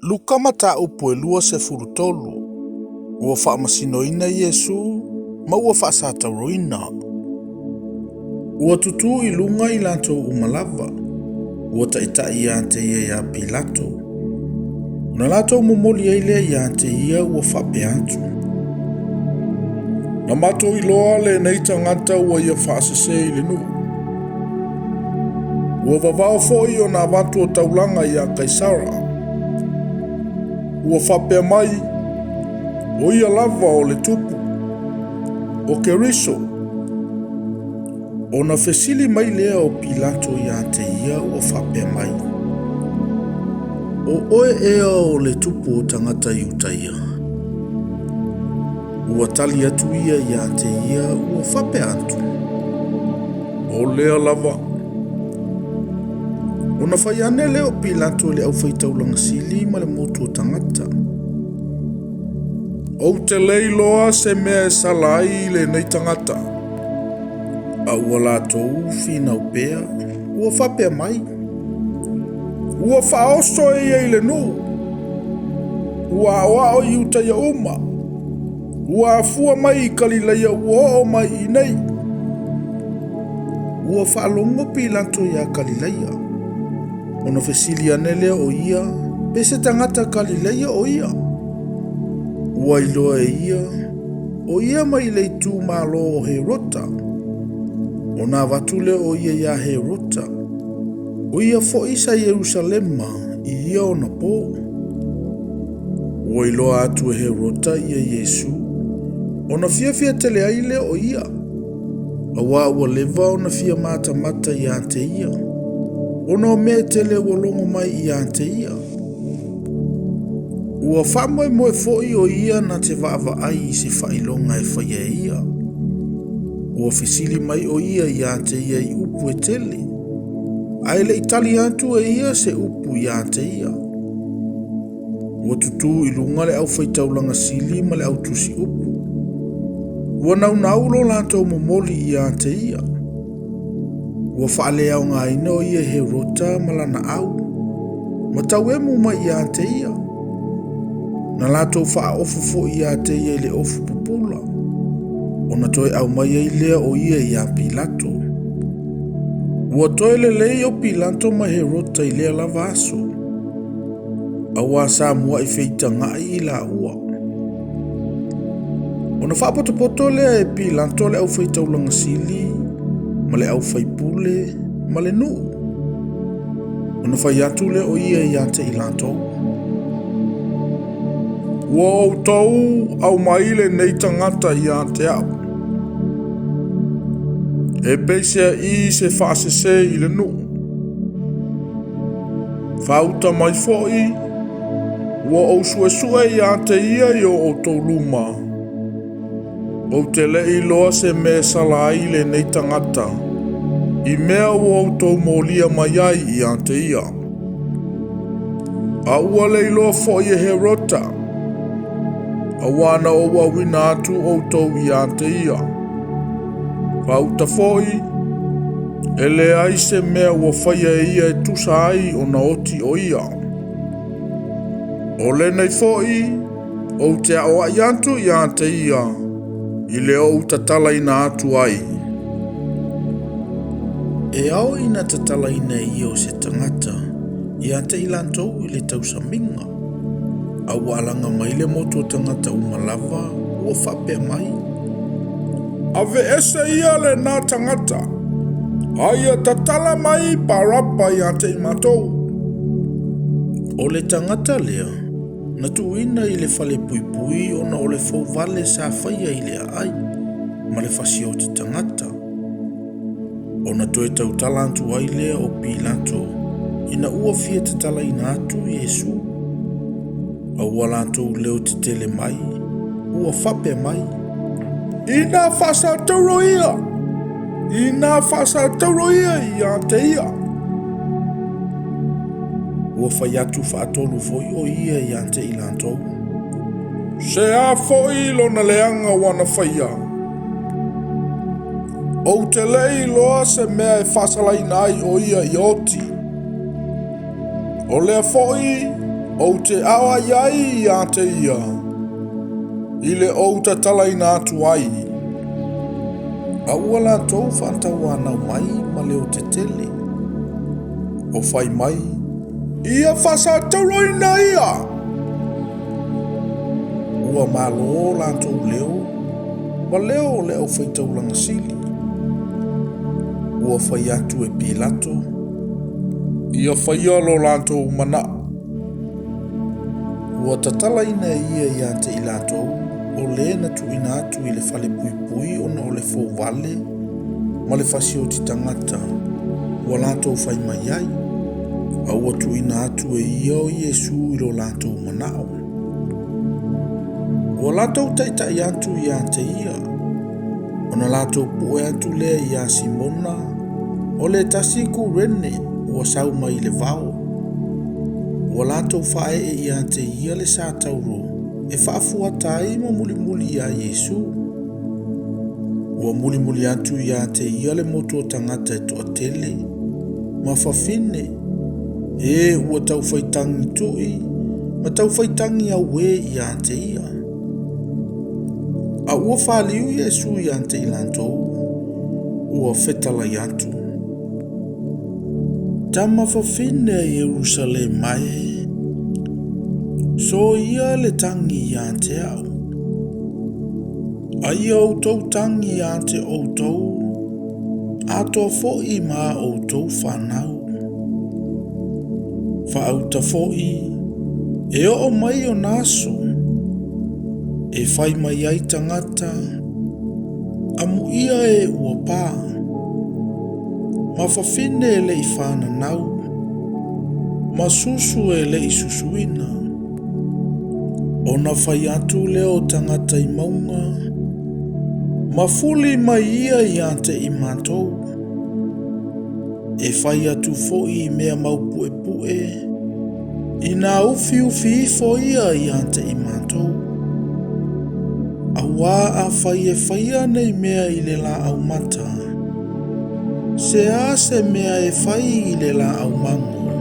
Luka mata upu e lua se furutolu. Ua whaamasinoina Iesu, ma ua whaasatauroina. Ua tutu I lunga I lato umalava. Ua taitai ia te ia Pilato. Na lato momoli eile ia te ia ua whape atu. Na mato I loa le neita ngata ua ia whaasase I le nu. Ua vavao foi o na watu o taulanga ia Kaisara. Ua whapea mai, o ia lava o le tupu, o Keriso. O na fesili mai lea o Pilato ia te ia ua whapea mai. O oe ea o le tupu o tangata iutaia. Ua tali atu ia te ia ua whapea atu. O lea lava. O na whaiane leo Pilato le au whaitaulanga sili ma le motu o tangata. O te leiloa se mea salai le nei tangata. A ua lātou whina upea, ua whapea mai. Ua whaoso e le nu. Ua awao I utaia uma. Ua afua mai I Kalileia ua o mai I nei. Ua whaalongo Pilato ia Kalileia. Ona fesili anele o ia, pese tangata Kalileia o ia. Ua iloa e ia, o ia mai leitu malo o Herota. Ona vatule o ia Herota. O ia fo isa Yerusalema, I ia ona po. Ua iloa atu e Herota ia Yesu. Ona fia tele aile o ia. Awa ua leva ona fia mata ia te ia. Ona o mea tele ua longo mai ia te ia. Ua whamoe moe foi o ia na te vaava ai se whailonga e whaia ia. Ua fesili mai o ia te ia I upu e tele. Aile Itali atu e ia se upu ia te ia. Ua tutu I lunga le au whaitaulanga sili ma le au tusi upu. Ua naunaulo lato momoli ia te ia. Ua whaalea o ngā ina o ia Herota malana au. Ma tau emu mai ia te ia. Na lato wha ofufo ia te ia le ofu pupula. O na toi au mai ai lea o ia Pilato. Ua toi le lei o Pilato ma Herota I lea lava aso. Awa sa mua I feita ngai I la ua. O na whapotopoto lea e Pilato le au feitaulanga sili. Ma le au whaipule, ma le nu. Ona whai atu le o ia te I latou. Ua au tau au maile nei tangata ia te au. E peisea I se whaasese I le nu. Whauta mai foi, ua au suesue ia te ia I o tau luma. O te lei loa se me salai le nei tangata. I mea o autou molia mai ai ia te ia. A ua lei loa foi e Herota. A wana o wawina atu autou ia te ia. Pauta foi. E le ai se mea ua whaia ia e tusa ai o na oti o ia. O le nei foi. O te ao ai atu ia te ia. I le o tatala ina atu ai. E ao ina tatala ina I o se tangata, ia te ilantou I le tausaminga. A walanga mai le moto tangata umalava, ua whapea mai. Ave ese ia le nā tangata, aia tatala mai parapa ia te imatou. O le tangata lea, na tuina I le fale pui o na o le fau vale sa whaia I le ai, ma le fasi o te tangata. O na toe tau talantu ai lea o Pilato, ina ua fia te tala ina atu Iesu. A ua lantou leo te tele mai, ua whape mai. Ina whasa tauro ia! Ina whasa tauro ia te ia! Ua whai atu whaatolu foi o ia te ilantou. Se a foi lo na leanga wana whaia. O te lei loa se mea e whasalai nai o ia I oti. O lea foi, o te awa iai ia te ia, i le o ta tala ina atu ai. A ua lātou whātau anau mai ma leo te tele. O whai mai, ia whasa tauroina ia. Ua malo lātou leo, ma leo le au whaitau langa sili. Ua whai atu e Pilato, ia whai alo lātou mana. Ua tatala ina ia ia te i lātou, o le na tuina atu i le whale pui pui ona o le fō vale, ma le whasi o ti tangata. Ua lātou whai mai ai, a ua tuina atu e ia o Iesu i lo lātou manao. Ua lātou taitai atu ia te ia, ona lātou pue atu lea ia Simona, o le tasi ku rene, ua sau mai le vao. Ua lātou whae e ia te ia le sā tauro, e whaafua tai mo muli muli ia Iesu. Ua muli muli atu ia te ia le motu o tangata e toa tele, ma whawhine, e ua tau whaitangi tui, ma tau whaitangi au we ia te ia. A ua whaliu Iesu ia te ilantou, ua whetala i atu. Tama whawhine Jerusalem mai, so ia le tangi ia te au. A ia o tau tangi ia te o tau, ato fo'i ma o tau whanau. Whaauta fo'i, e o mai o naso, e whai mai ai tangata, amu ia e ua pā. Ma whawhine e le i whana nau, ma susu e le i susuina. Ona whai atu leo tangata i maunga, ma fuli mai ia i ate i mātou. E whai atu fo'i mea mau pue pue, i nā ufi ufi ifo ia i ate i mātou. A wā a whai e whaia nei mea i le la au mata. Se a se mea e whai i le la au mango.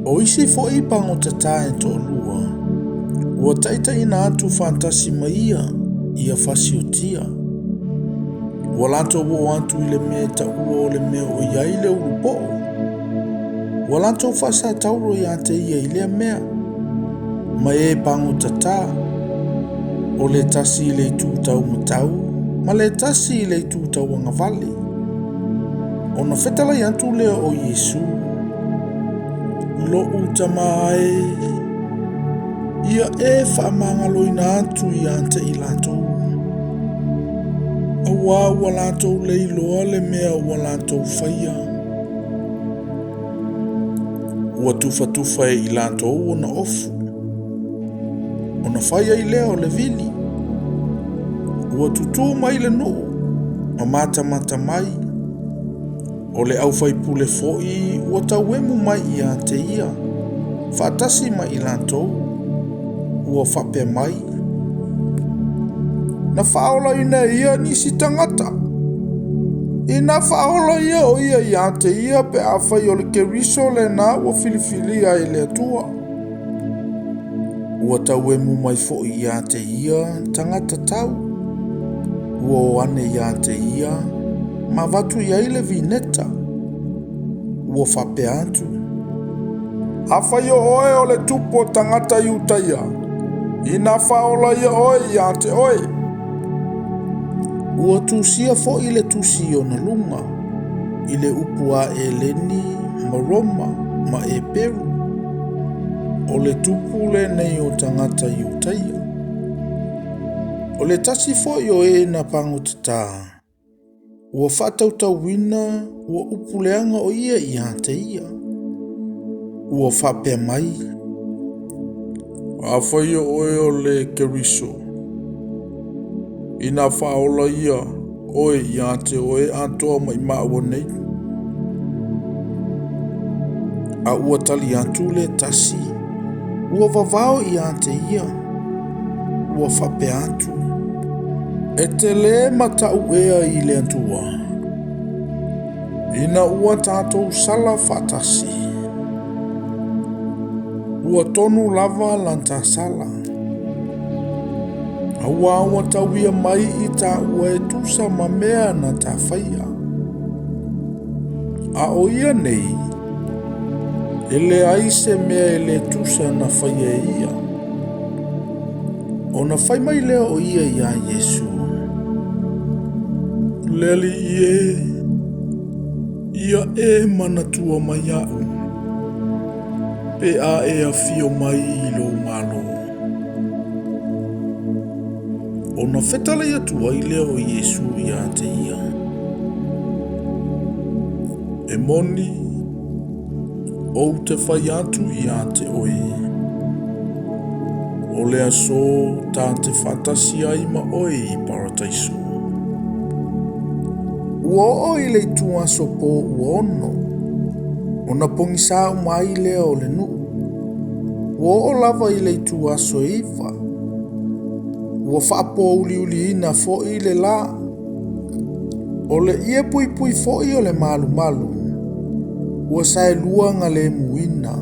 O isi fo'i pango te tae to lua, ua taita ina atu fantasi maia i a whasi o tia. Ua lato wo atu i le mea ta ua o le mea o iai le urupo. Ua lato whasa tauro i ate ia i le mea, ma e pango tata, o le tasi i le tūtau matau, ma le tasi i le tūtau angavale. Ona whetala i atu lea o Iesu, lo utamae, ia e whaamangalo ina atu i ante i latou. Awa ua latou leiloa le mea ua latou whaia. Ua tufa tufa e i latou ona ofu. Ona whaia i lea o le vili. Ua tutu mai le nuu, ma mata mai. O le au whai pule fo'i, ua tauemu mai i a te ia. Whatasi mai i latou, ua whape mai. Na whaola ina ia nisi tangata. Ina whaola ia o ia i a te ia pe a whai o le keriso le na ua filifilia i le atua. Ua tauemu mai fo'i i a te ia tangata tau. Ua o ane i a te ia, ma vatu ia le vineta. Ua whape atu. Awhai o oe o le tupo tangata i utaia. Ina whaola ia oe i a te oe. Ua tusia fo i le tusi o na lunga. I le upua e leni, ma Roma, ma e Peru. O le tupu le nei o tangata i utaia. O le tasi fo i o e na pango tata. Ua whatautau wina, ua upuleanga o ia i a te ia. Ua whapea mai. Awhai oe o le keriso. Ina whaola ia oe i a te oe atoa mai maawa nei. A ua tali atu le tasi. Ua vavao i a te ia. Ua whapea atu. E te le matau ea i le atua. Ina ua tātou sala whatasi. ua tonu lava lantasala. Aua tauia mai I taua e tusa ma mea na tawhaia. A o ia nei, ele aise mea ele tusa na whaia ia. O na whai mai leo o ia ia Yesu. Leli ia e manatua mai au. Pe a e a fio mai I lo malo. O na whetala ia tua I leo o Yesu ia te ia. E moni, o te whai atu ia te oe. O lea so tā te whatasi ai ma oe I parataiso. Ua o I le tua sopo ua ono. O na pongisa o mai lea o le nu. Ua o lava I le tua so iwa. Ua whaapo uli ina fo I le la. O le ia pui fo I o le malu. Ua sae luanga le muina.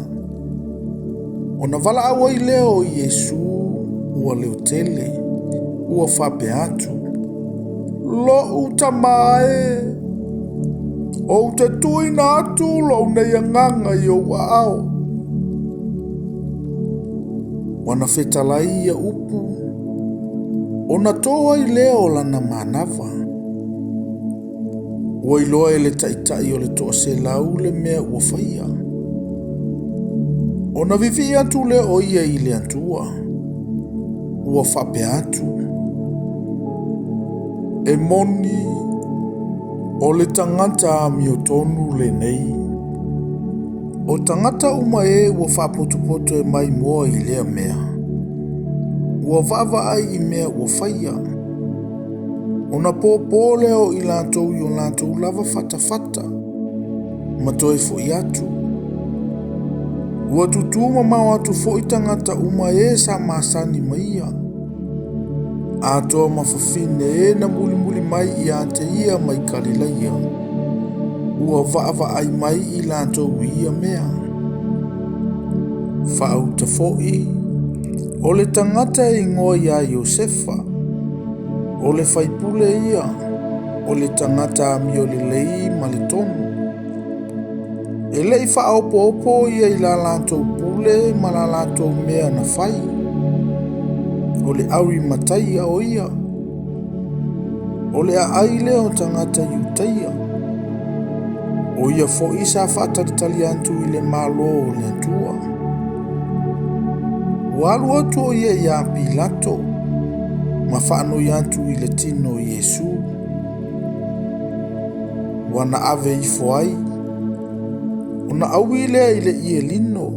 O na vala awa I leo Yesu ua leo tele. Ua whape atu. Lo utamae. O te tuina atu lo nei anganga I o ao. Wana whetalai ia upu. O na toa I leo lana manava. Ua iloa le taitai o le toa se lau le mea ua whaia. O na vivi atu le o ia I le antua. Ua whape atu. E moni o le tangata mi o tonu le nei. O tangata uma e ua whapotopoto e mai moa I lea mea. Ua vava ai I mea ua whaia. O na pōpō leo I lātou I o lātou lava whatawhata. Ma toi fo I atu. Ua tutuma mau atu fo I tangata uma e sa masani maia. A toa mawhawhine e na muli mai I a te ia mai kalilaia. Ua vaava ai mai I lātou ia mea. Whaauta fo'i. O le tangata I ngoa ia Iosefa. O le whaipule ia. O le tangata mi o le lei ma le tonu. E lei whaopo ia I la lātou pule ma la lātou mea na whai. O le auri matai o ia. O le aile o tangata Iutaia. O ia fo isa whaataritali antu I le malo o le antua. Walu atu o ia Pilato. Ma whaanoi antu I le tino Yesu. Wana ave I foai. Ona aui lea I le ie lino.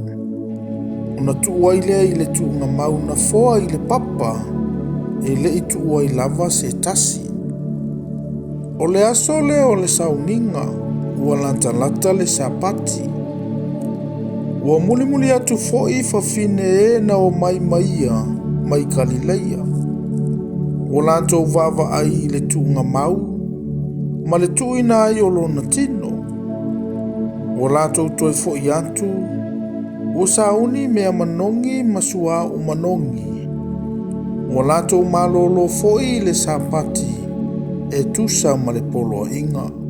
Ona tuua I lea I le tuunga mauna foa I le papa. E le I tuua I lava se tasi. O le aso lea o le sauninga. Ua lata le sapati. Ua muli atu fo'i fafine e na o mai maia. Mai kalileia. Ua lantou vava ai I le tuunga mau. Ma le tuina ai o lona tino. Ua lantou toi fo'i atu. Ua sauni mea manongi masua o manongi. Ua lantou malolo fo'i le sapati. E tusa ma le polo inga.